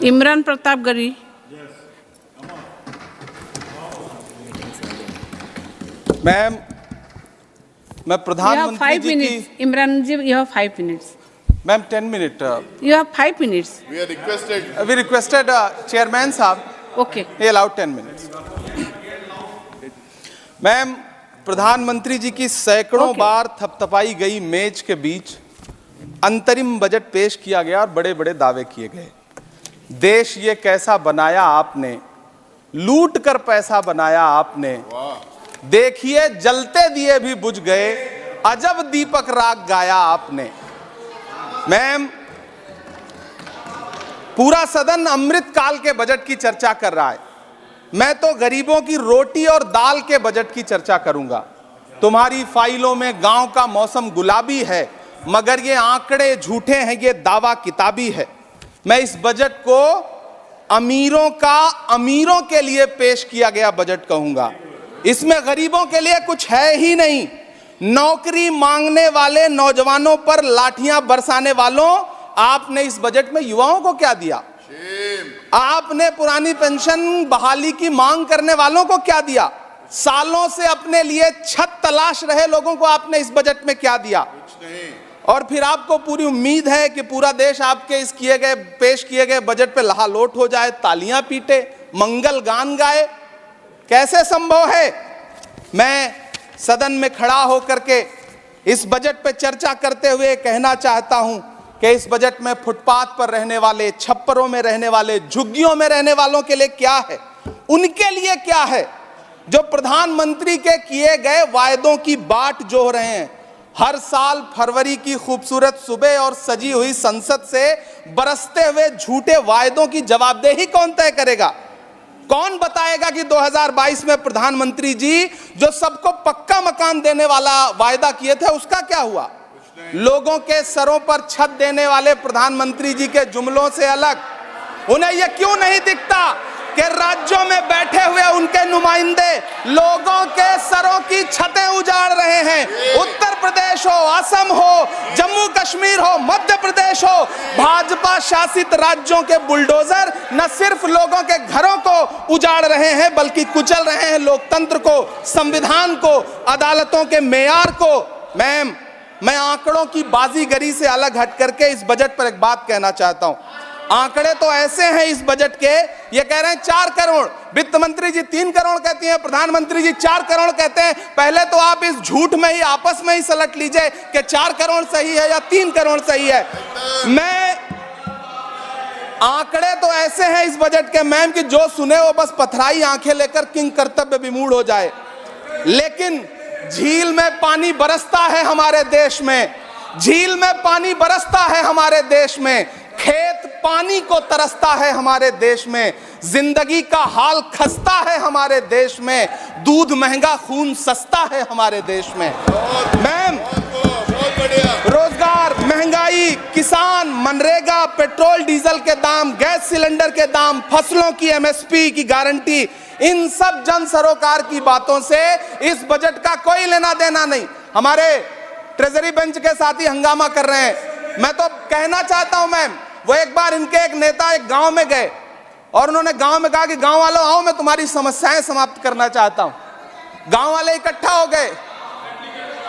Imran Pratapgarhi. Ma'am, मैं प्रधानमंत्री जी की Imran ji, you have 5 minutes. Ma'am 10 minute You have 5 minutes. We requested chairman साहब Okay. he allowed 10 minutes. Ma'am, प्रधानमंत्री जी की सैकड़ों बार थपथपाई गई मेज के बीच अंतरिम बजट पेश किया गया और बड़े बड़े दावे किए गए। देश ये कैसा बनाया आपने, लूट कर पैसा बनाया आपने, देखिए जलते दिए भी बुझ गए, अजब दीपक राग गाया आपने। मैम, पूरा सदन अमृत काल के बजट की चर्चा कर रहा है, मैं तो गरीबों की रोटी और दाल के बजट की चर्चा करूंगा। तुम्हारी फाइलों में गांव का मौसम गुलाबी है, मगर ये आंकड़े झूठे हैं, ये दावा किताबी है। मैं इस बजट को अमीरों का अमीरों के लिए पेश किया गया बजट कहूंगा। इसमें गरीबों के लिए कुछ है ही नहीं। नौकरी मांगने वाले नौजवानों पर लाठियां बरसाने वालों, आपने इस बजट में युवाओं को क्या दिया? आपने पुरानी पेंशन बहाली की मांग करने वालों को क्या दिया? सालों से अपने लिए छत तलाश रहे लोगों को आपने इस बजट में क्या दिया? कुछ नहीं। और फिर आपको पूरी उम्मीद है कि पूरा देश आपके इस पेश किए गए बजट पे लहालोट हो जाए, तालियां पीटे, मंगल गान गाए। कैसे संभव है? मैं सदन में खड़ा होकर के इस बजट पे चर्चा करते हुए कहना चाहता हूं कि इस बजट में फुटपाथ पर रहने वाले, छप्परों में रहने वाले, झुग्गियों में रहने वालों के लिए क्या है, उनके लिए क्या है जो प्रधानमंत्री के किए गए वायदों की बाट जोह रहे हैं। हर साल फरवरी की खूबसूरत सुबह और सजी हुई संसद से बरसते हुए झूठे वायदों की जवाबदेही कौन तय करेगा? कौन बताएगा कि 2022 में प्रधानमंत्री जी जो सबको पक्का मकान देने वाला वायदा किए थे उसका क्या हुआ? लोगों के सरों पर छत देने वाले प्रधानमंत्री जी के जुमलों से अलग उन्हें यह क्यों नहीं दिखता कि राज्यों में बैठे हुए उनके नुमाइंदे लोगों के सरों की छतें उजाड़ रहे हैं? उत्तर प्रदेश हो, असम हो, जम्मू कश्मीर हो, मध्य प्रदेश हो, भाजपा शासित राज्यों के बुलडोजर न सिर्फ लोगों के घरों को उजाड़ रहे हैं बल्कि कुचल रहे हैं लोकतंत्र को, संविधान को, अदालतों के मेयार को। मैम, मैं आंकड़ों की बाजीगरी से अलग हट करके इस बजट पर एक बात कहना चाहता हूं। आंकड़े तो ऐसे हैं इस बजट के, ये कह रहे हैं 4 करोड़, वित्त मंत्री जी 3 करोड़ कहती हैं, प्रधानमंत्री जी 4 करोड़ कहते हैं। पहले तो आप इस झूठ में ही आपस में ही सलट लीजिए कि 4 करोड़ सही है या 3 करोड़ सही है। मैं आंकड़े तो ऐसे हैं इस बजट के मैम कि जो सुने वो बस पथराई आंखें लेकर किंग कर्तव्य विमूढ़ हो जाए। लेकिन झील में पानी बरसता है हमारे देश में, झील में पानी बरसता है हमारे देश में, खेत पानी को तरसता है हमारे देश में, जिंदगी का हाल खस्ता है हमारे देश में, दूध महंगा खून सस्ता है हमारे देश में। मैम, रोजगार, महंगाई, किसान, मनरेगा, पेट्रोल डीजल के दाम, गैस सिलेंडर के दाम, फसलों की एमएसपी की गारंटी, इन सब जन सरोकार की बातों से इस बजट का कोई लेना देना नहीं। हमारे ट्रेजरी बेंच के साथी हंगामा कर रहे हैं। मैं तो कहना चाहता हूं मैम, वो एक बार इनके एक नेता एक गांव में गए और उन्होंने गांव में कहा कि गांव वालों आओ, मैं तुम्हारी समस्याएं समाप्त करना चाहता हूं। गांव वाले इकट्ठा हो गए।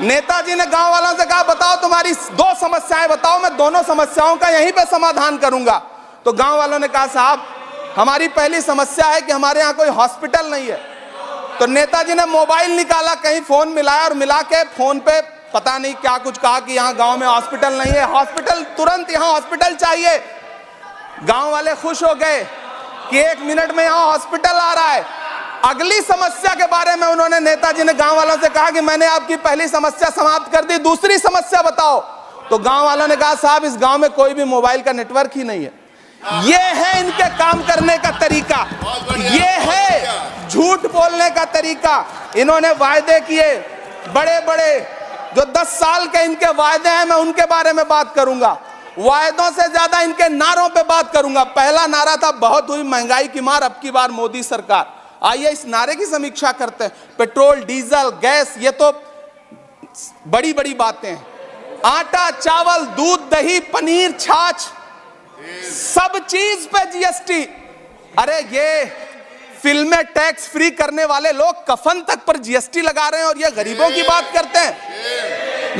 नेताजी ने गांव वालों से कहा बताओ तुम्हारी 2 समस्याएं बताओ, मैं दोनों समस्याओं का यहीं पे समाधान करूंगा। तो गांव वालों ने कहा साहब हमारी पहली समस्या है कि हमारे यहाँ कोई हॉस्पिटल नहीं है। तो नेताजी ने मोबाइल निकाला, कहीं फोन मिलाया और मिला के फोन पे पता नहीं क्या कुछ कहा कि यहाँ गांव में हॉस्पिटल नहीं है, हॉस्पिटल तुरंत, यहाँ हॉस्पिटल चाहिए। गांव वाले खुश हो गए कि 1 मिनट में यहाँ हॉस्पिटल आ रहा है। अगली समस्या के बारे में उन्होंने, नेताजी ने गांव वालों से कहा कि मैंने आपकी पहली समस्या समाप्त कर दी, दूसरी समस्या बताओ। तो गांव वालों ने कहा साहब इस गांव में कोई भी मोबाइल का नेटवर्क ही नहीं है। ये है इनके काम करने का तरीका, ये है झूठ बोलने का तरीका। इन्होंने वायदे किए बड़े बड़े, जो 10 साल के इनके वायदे हैं मैं उनके बारे में बात करूंगा। वायदों से ज्यादा इनके नारों पे बात करूंगा। पहला नारा था बहुत हुई महंगाई की मार, अब की बार मोदी सरकार। आइए इस नारे की समीक्षा करते हैं। पेट्रोल, डीजल, गैस, ये तो बड़ी बड़ी बातें हैं। आटा, चावल, दूध, दही, पनीर, छाछ, सब चीज पे जीएसटी। अरे ये फिल्में टैक्स फ्री करने वाले लोग कफन तक पर जीएसटी लगा रहे हैं और ये गरीबों की बात करते हैं।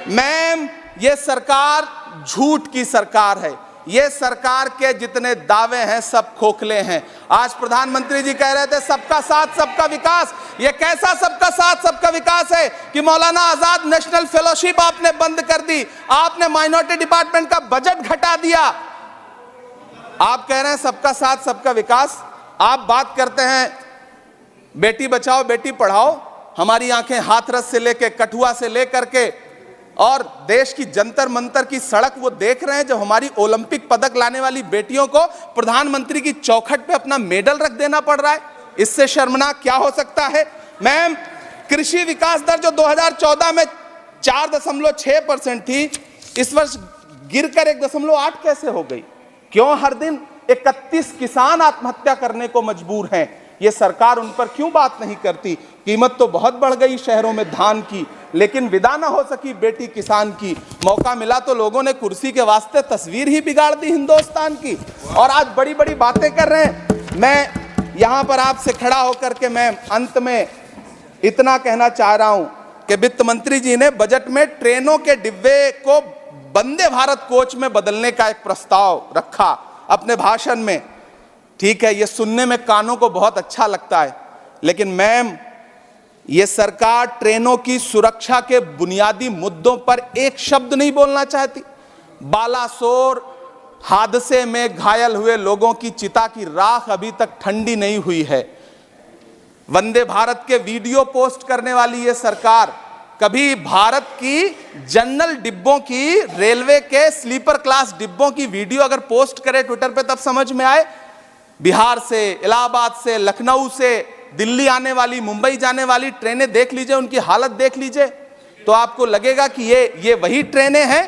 मैम ये सरकार झूठ की सरकार है। ये सरकार के जितने दावे हैं सब खोखले हैं। आज प्रधानमंत्री जी कह रहे थे सबका साथ सबका विकास। ये कैसा सबका साथ सबका विकास है कि मौलाना आजाद नेशनल फेलोशिप आपने बंद कर दी, आपने माइनॉरिटी डिपार्टमेंट का बजट घटा दिया। आप कह रहे हैं सबका साथ सबका विकास। आप बात करते हैं बेटी बचाओ बेटी पढ़ाओ। हमारी आंखें हाथरस से लेके कठुआ से लेकर के और देश की जंतर मंतर की सड़क वो देख रहे हैं जब हमारी ओलंपिक पदक लाने वाली बेटियों को प्रधानमंत्री की चौखट पे अपना मेडल रख देना पड़ रहा है। इससे शर्मनाक क्या हो सकता है। मैम कृषि विकास दर जो 2014 में 4.6% थी, इस वर्ष गिरकर 1.8 कैसे हो गई? क्यों हर दिन 31 किसान आत्महत्या करने को मजबूर हैं? ये सरकार उन पर क्यों बात नहीं करती? कीमत तो बहुत बढ़ गई शहरों में धान की, लेकिन विदा ना हो सकी बेटी किसान की। मौका मिला तो लोगों ने कुर्सी के वास्ते तस्वीर ही बिगाड़ दी हिंदुस्तान की, और आज बड़ी बड़ी बातें कर रहे हैं। मैं यहां पर आपसे खड़ा होकर के मैं अंत में इतना कहना चाह रहा हूं कि वित्त मंत्री जी ने बजट में ट्रेनों के डिब्बे को वंदे भारत कोच में बदलने का एक प्रस्ताव रखा अपने भाषण में। ठीक है, ये सुनने में कानों को बहुत अच्छा लगता है, लेकिन मैम ये सरकार ट्रेनों की सुरक्षा के बुनियादी मुद्दों पर एक शब्द नहीं बोलना चाहती। बालासोर हादसे में घायल हुए लोगों की चिता की राख अभी तक ठंडी नहीं हुई है। वंदे भारत के वीडियो पोस्ट करने वाली ये सरकार कभी भारत की जनरल डिब्बों की, रेलवे के स्लीपर क्लास डिब्बों की वीडियो अगर पोस्ट करे ट्विटर पे तब समझ में आए। बिहार से, इलाहाबाद से, लखनऊ से दिल्ली आने वाली, मुंबई जाने वाली ट्रेनें देख लीजिए, उनकी हालत देख लीजिए, तो आपको लगेगा कि ये वही ट्रेनें हैं।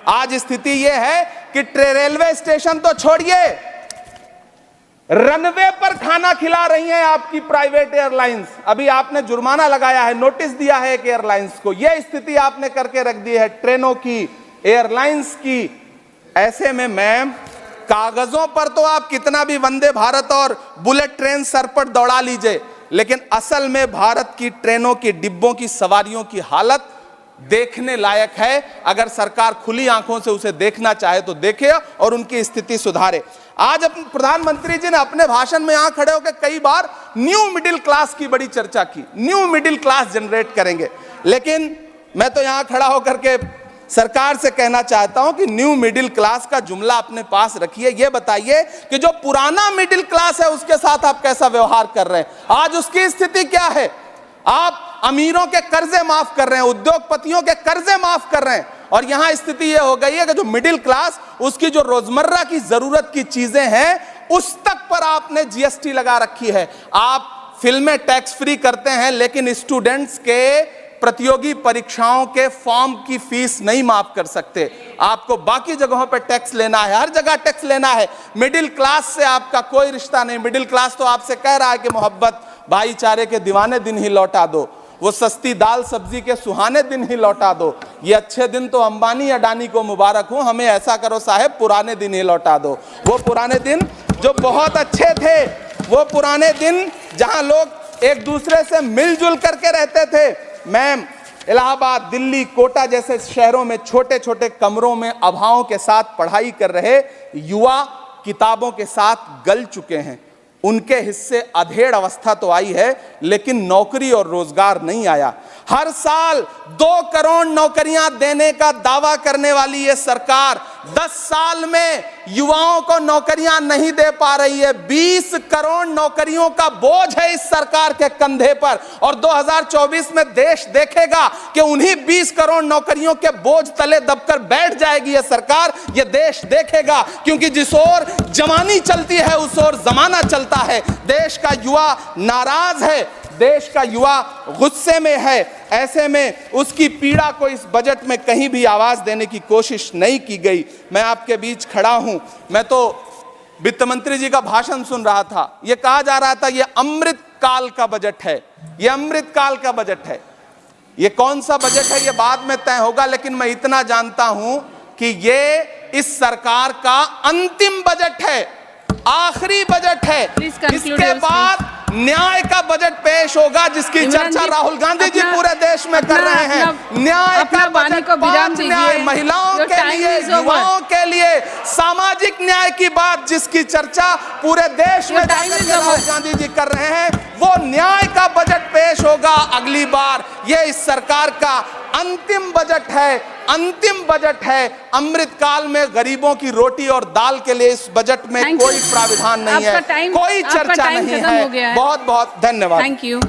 आज स्थिति ये है कि रेलवे स्टेशन तो छोड़िए, रनवे पर खाना खिला रही हैं आपकी प्राइवेट एयरलाइंस। अभी आपने जुर्माना लगाया है, नोटिस दिया है एक एयरलाइंस को। यह स्थिति आपने करके रख दी है ट्रेनों की, एयरलाइंस की। ऐसे में मैम कागजों पर तो आप कितना भी वंदे भारत और बुलेट ट्रेन सर पर दौड़ा लीजिए, लेकिन असल में भारत की ट्रेनों की डिब्बों की सवारियों की हालत देखने लायक है। अगर सरकार खुली आंखों से उसे देखना चाहे तो देखे और उनकी स्थिति सुधारे। आज प्रधानमंत्री जी ने अपने भाषण में यहां खड़े होकर कई बार न्यू मिडिल क्लास की बड़ी चर्चा की, न्यू मिडिल क्लास जनरेट करेंगे। लेकिन मैं तो यहां खड़ा होकर के सरकार से कहना चाहता हूं कि न्यू मिडिल क्लास का जुमला अपने पास रखिए। यह बताइए कि जो पुराना मिडिल क्लास है उसके साथ आप कैसा व्यवहार कर रहे हैं। आज उसकी स्थिति क्या है? आप अमीरों के कर्जे माफ कर रहे हैं, उद्योगपतियों के कर्जे माफ कर रहे हैं, और यहां स्थिति यह हो गई है कि जो मिडिल क्लास, उसकी जो रोजमर्रा की जरूरत की चीजें हैं उस तक पर आपने जीएसटी लगा रखी है। आप फिल्में टैक्स फ्री करते हैं, लेकिन स्टूडेंट्स के प्रतियोगी परीक्षाओं के फॉर्म की फीस नहीं माफ कर सकते। आपको बाकी जगहों पर टैक्स लेना है, हर जगह टैक्स लेना है। मिडिल क्लास से आपका कोई रिश्ता नहीं। मिडिल क्लास तो आपसे कह रहा है कि मोहब्बत, भाईचारे के दीवाने दिन ही लौटा दो, वो सस्ती दाल सब्जी के सुहाने दिन ही लौटा दो। ये अच्छे दिन तो अंबानी अडानी को मुबारक हो, हमें ऐसा करो साहब पुराने दिन ही लौटा दो। वो पुराने दिन जो बहुत अच्छे थे, वो पुराने दिन जहां लोग एक दूसरे से मिलजुल करके रहते थे। मैम इलाहाबाद, दिल्ली, कोटा जैसे शहरों में छोटे छोटे कमरों में अभावों के साथ पढ़ाई कर रहे युवा किताबों के साथ गल चुके हैं। उनके हिस्से अधेड़ अवस्था तो आई है, लेकिन नौकरी और रोजगार नहीं आया। हर साल 2 करोड़ नौकरियां देने का दावा करने वाली ये सरकार 10 साल में युवाओं को नौकरियां नहीं दे पा रही है। 20 करोड़ नौकरियों का बोझ है इस सरकार के कंधे पर, और 2024 में देश देखेगा कि उन्हीं 20 करोड़ नौकरियों के बोझ तले दबकर बैठ जाएगी ये सरकार। ये देश देखेगा, क्योंकि जिस ओर जवानी चलती है उस ओर जमाना चलता है। देश का युवा नाराज है, देश का युवा गुस्से में है। ऐसे में उसकी पीड़ा को इस बजट में कहीं भी आवाज देने की कोशिश नहीं की गई। मैं आपके बीच खड़ा हूं, मैं तो वित्त मंत्री जी का भाषण सुन रहा था। यह कहा जा रहा था ये अमृत काल का बजट है, ये अमृत काल का बजट है। ये कौन सा बजट है ये बाद में तय होगा, लेकिन मैं इतना जानता हूं कि ये इस सरकार का अंतिम बजट है, आखिरी बजट है। Please conclude इसके your बाद न्याय का बजट पेश होगा, जिसकी इमरान चर्चा जी, राहुल गांधी जी अपना- पूरे देश में कर रहे हैं। न्याय अपना का वाणी बजट, को विराम 5 न्याय, दीजिए। महिलाओं Your के time लिए, is over. युवाओं के लिए, सामाजिक न्याय की बात जिसकी चर्चा पूरे देश में Your time जाकर is के राहुल over. गांधी जी कर रहे हैं, वो न्याय का बजट पेश होगा अगली बार। ये इस सरकार का अंतिम बजट है, अंतिम बजट है। अमृतकाल में गरीबों की रोटी और दाल के लिए इस बजट में Thank you. कोई प्राविधान नहीं है, आपका time- कोई आपका चर्चा time नहीं खत्म हो गया है। है। बहुत बहुत धन्यवाद। Thank you.